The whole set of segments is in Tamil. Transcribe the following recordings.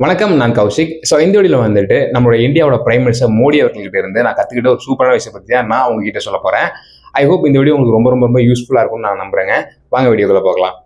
வணக்கம், நான் கௌஷிக். ஸோ இந்த வீடியோவில் வந்துட்டு நம்மளோட இந்தியாவோட பிரைம் மினிஸ்டர் மோடி அவர்கள்கிட்ட இருந்து நான் கற்றுக்கிட்ட ஒரு சூப்பரான விஷயம் பற்றி தான் நான் உங்ககிட்ட சொல்ல போகிறேன். ஐ ஹோப் இந்த வீடியோ உங்களுக்கு ரொம்ப ரொம்ப ரொம்ப யூஸ்ஃபுல்லாக இருக்கும்னு நான் நம்புறேங்க. வாங்க வீடியோக்குள்ள போகலாம்.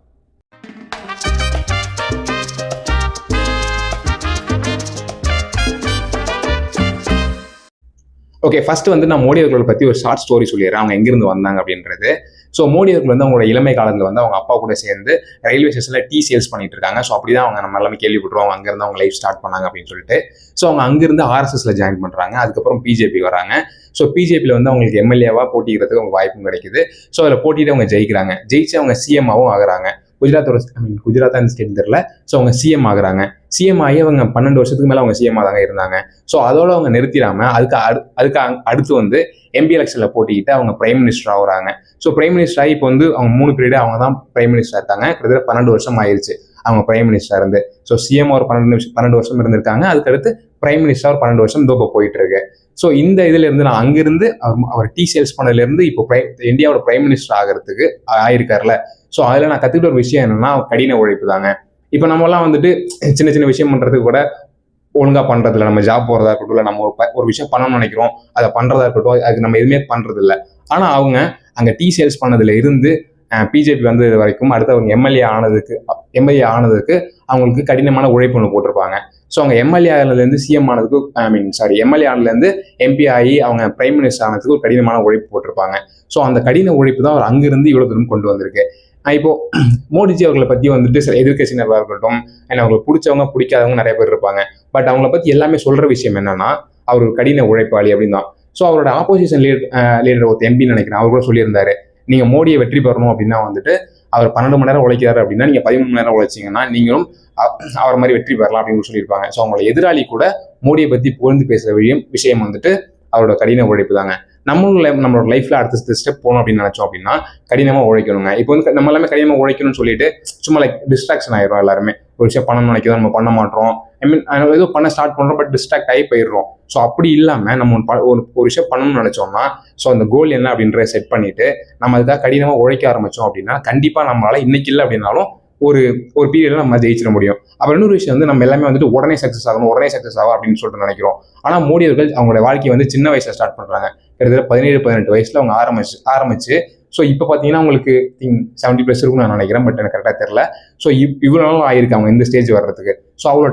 ஓகே, ஃபர்ஸ்ட் வந்து நான் மோடி அவர்களை பற்றி ஒரு ஷார்ட் ஸ்டோரி சொல்லிடுறேன், அவங்க எங்கிருந்து வந்தாங்க அப்படின்றது. ஸோ மோடி அவர்கள் வந்து அவங்களோட இளமை காலத்தில் வந்து அவங்க அப்பா கூட சேர்ந்து ரயில்வே ஸ்டேஷனில் டீ சேல்ஸ் பண்ணிட்டு இருக்காங்க. ஸோ அப்படி தான் அவங்க நம்ம எல்லாமே கேள்விப்பட்டுருவோம், அங்கேருந்து அவங்க லைஃப் ஸ்டார்ட் பண்ணாங்க அப்படின்னு சொல்லிட்டு. ஸோ அவங்க அங்கிருந்து ஆர்எஸ்எஸ்ல ஜாயின் பண்ணுறாங்க. அதுக்கப்புறம் பிஜேபி வராங்க. ஸோ பிஜேபியில் வந்து அவங்களுக்கு எம்எல்ஏவாக போட்டிக்கிறதுக்கு அவங்க வாய்ப்பும் கிடைக்குது. ஸோ அதில் போட்டிட்டு அவங்க ஜெயிக்கிறாங்க. ஜெயிச்சு அவங்க சிஎம்மாவும் ஆகுறாங்க. குஜராத் அந்த ஸ்டேட் தெரியல. ஸோ அவங்க சிஎம் ஆகுறாங்க. சிஎம் ஆகி அவங்க 12 வருஷத்துக்கு மேலே அவங்க சிஎம்மாக தாங்க இருந்தாங்க. ஸோ அதோட அவங்க நிறுத்திடாம அதுக்கு அடுத்து வந்து எம்பி எலெக்ஷனில் போட்டிக்கிட்டு அவங்க பிரைம் மினிஸ்டர் ஆகுறாங்க. ஸோ பிரைம் மினிஸ்டர் ஆகி இப்போ வந்து அவங்க 3 பீரியட் அவங்க தான் பிரைம் மினிஸ்டர் இருக்காங்க. கிட்டத்தட்ட 12 வருஷம் ஆயிடுச்சு அவங்க பிரைம் மினிஸ்டர் இருந்து. ஸோ சிஎம் ஒரு 12 வருஷம் இருந்திருக்காங்க. அதுக்கடுத்து பிரைம் மினிஸ்டர் ஒரு 12 வருஷம் இப்போ போயிட்டு இருக்கு. ஸோ இந்த இதுல இருந்து நான் அங்கிருந்து அவர் டீ சேல்ஸ் பண்ணதுல இருந்து இப்போ இந்தியாவோட பிரைம் மினிஸ்டர் ஆகிறதுக்கு ஆயிருக்காருல. ஸோ அதில் நான் கற்றுக்கிட்ட ஒரு விஷயம் என்னன்னா கடின உழைப்பு தாங்க. இப்போ நம்மலாம் வந்துட்டு சின்ன சின்ன விஷயம் பண்ணுறதுக்கு கூட ஒழுங்காக பண்ணுறதில்ல. நம்ம ஜாப் போகிறதா இருக்கட்டும், இல்லை நம்ம ஒரு விஷயம் பண்ணணும்னு நினைக்கிறோம், அதை பண்ணுறதா இருக்கட்டும், அதுக்கு நம்ம எதுவுமே பண்ணுறது இல்லை. ஆனால் அவங்க அங்கே டீ சேல்ஸ் பண்ணதுல இருந்து பிஜேபி வந்தது வரைக்கும் அடுத்து அவங்க எம்எல்ஏ ஆனதுக்கு அவங்களுக்கு கடினமான உழைப்பு ஒன்று போட்டிருப்பாங்க. ஸோ அவங்க எம்எல்ஏ ஆனதுலேருந்து சிஎம் ஆனதுக்கு எம்எல்ஏ ஆனதுலேருந்து எம்பி ஆகி அவங்க பிரைம் மினிஸ்டர் ஆனதுக்கு ஒரு கடினமான உழைப்பு போட்டிருப்பாங்க. ஸோ அந்த கடின உழைப்பு தான் அவர் அங்கிருந்து இவ்வளோ தூரம் கொண்டு வந்திருக்கு. இப்போ மோடிஜி அவர்களை பற்றி வந்துட்டு சில எதிர்கட்சியினராக இருக்கட்டும், அவங்களுக்கு பிடிச்சவங்க பிடிக்காதவங்க நிறைய பேர் இருப்பாங்க. பட் அவங்கள பற்றி எல்லாமே சொல்ற விஷயம் என்னன்னா அவர் ஒரு கடின உழைப்பாளி அப்படின்னு தான். ஸோ அவரோட ஆப்போசிஷன் லீடர் ஒரு எம்பின்னு நினைக்கிறேன், அவர் கூட சொல்லியிருந்தாரு, நீங்க மோடியை வெற்றி பெறணும் அப்படின்னா வந்துட்டு அவர் 12 மணி நேரம் உழைக்கிறாரு அப்படின்னா நீங்க 13 மணி நேரம் உழைச்சிங்கன்னா நீங்களும் அவர் மாதிரி வெற்றி பெறலாம் அப்படின்னு சொல்லியிருப்பாங்க. ஸோ அவங்களோட எதிராளி கூட மோடியை பற்றி புகழ்ந்து பேசுற விஷயம் வந்துட்டு அவரோட கடின உழைப்பு தாங்க. நம்மளோட லைஃப்ல அடுத்த ஸ்டெப் போகணும் அப்படின்னு நினைச்சோம் அப்படின்னா கடினமா உழைக்கணுங்க. இப்போ வந்து நம்ம எல்லாமே கடினமா உழைக்கணும்னு சொல்லிட்டு சும்மா டிஸ்ட்ராக்ஷன் ஆயிடும். எல்லாருமே ஒரு விஷயம் பண்ணணும்னு நினைக்கிறோம், நம்ம பண்ண மாட்டோம். ஏதோ பண்ண ஸ்டார்ட் பண்றோம், பட் டிஸ்ட்ராக்ட் ஆகி போயிடுறோம். ஸோ அப்படி இல்லாம நம்ம ஒரு விஷயம் பண்ணணும்னு நினைச்சோம்னா ஸோ அந்த கோல் என்ன அப்படின்றத செட் பண்ணிட்டு நம்ம அதுக்காக கடினமா உழைக்க ஆரம்பிச்சோம் அப்படின்னா கண்டிப்பா நம்மளால இன்னைக்கு இல்லை அப்படின்னாலும் ஒரு பீரியட்ல நம்ம ஜெயிச்சிட முடியும். அப்புறம் இன்னொரு விஷயம் வந்து நம்ம எல்லாமே வந்துட்டு உடனே சக்சஸ் ஆகும் அப்படின்னு சொல்லிட்டு நினைக்கிறோம். ஆனா மோடி அவர்கள் அவங்களோட வாழ்க்கையை வந்து சின்ன வயசுல ஸ்டார்ட் பண்றாங்க. கிட்டத்தட்ட 17-18 வயசுல அவங்க ஆரம்பிச்சு ஸோ இப்போ பார்த்தீங்கன்னா உங்களுக்கு 70+ இருக்கும்னு நான் நினைக்கிறேன், பட் எனக்கு கரெக்டாக தெரியல. ஸோ இவ்வளோ நாளும் ஆயிருக்கு அவங்க இந்த ஸ்டேஜ் வர்றதுக்கு. ஸோ அவ்வளோ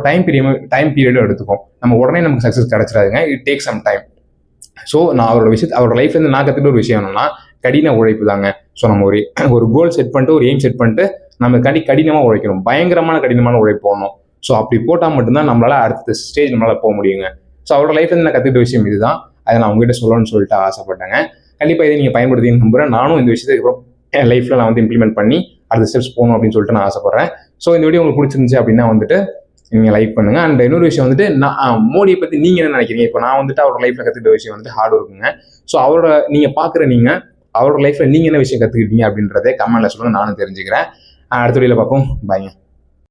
டைம் பீரியடும் எடுத்துக்கும். நம்ம உடனே நமக்கு சக்ஸஸ் கிடைச்சிடாதுங்க, it take some time. So நான் அவரோட லைஃப்ல இருந்து நான் கற்றுக்கிட்ட ஒரு விஷயம் என்னன்னா கடின உழைப்பு தாங்க. ஸோ நம்ம ஒரு கோல் செட் பண்ணிட்டு ஒரு எய்ம் செட் பண்ணிட்டு நம்ம கடினமாக உழைக்கணும், கடினமான உழைப்பு போடணும். ஸோ அப்படி போட்டால் மட்டும்தான் நம்மளால அடுத்த ஸ்டேஜ் நம்மளால போக முடியுங்க. ஸோ அவரோட லைஃப்ல இருந்து நான் கற்றுக்கிட்ட விஷயம் இதுதான். அதை நான் உங்ககிட்ட சொல்லணும்னு சொல்லிட்டு ஆசைப்பட்டேங்க. கண்டிப்பாக இதை நீங்கள் பயன்படுத்தின்னு நம்புறேன். நானும் இந்த விஷயத்துக்கு அப்புறம் என் லைஃப்ல நான் வந்து இம்ப்ளிமெண்ட் பண்ணி அடுத்த ஸ்டெப்ஸ் போகணும் அப்படின்னு சொல்லிட்டு நான் ஆசைப்படுறேன். ஸோ இந்த வீடியோ உங்களுக்கு பிடிச்சிருந்துச்சு அப்படின்னா வந்துட்டு நீங்கள் லைக் பண்ணுங்க. அண்ட் இன்னொரு விஷயம் வந்துட்டு நான் மோடியை பற்றி நீங்கள் என்ன நினைக்கிறீங்க? இப்போ நான் வந்துட்டு அவரோட லைஃப்ல கற்றுக்கிட்ட விஷயம் வந்துட்டு ஹார்ட் ஒர்க்குங்க. ஸோ அவரோட லைஃப்ல நீங்கள் என்ன விஷயம் கற்றுக்கிட்டீங்க அப்படின்றதே கமெண்ட்ல சொல்லுங்க, நானும் தெரிஞ்சுக்கிறேன். அடுத்த வீடியோல பார்ப்போம். பாய்ங்க.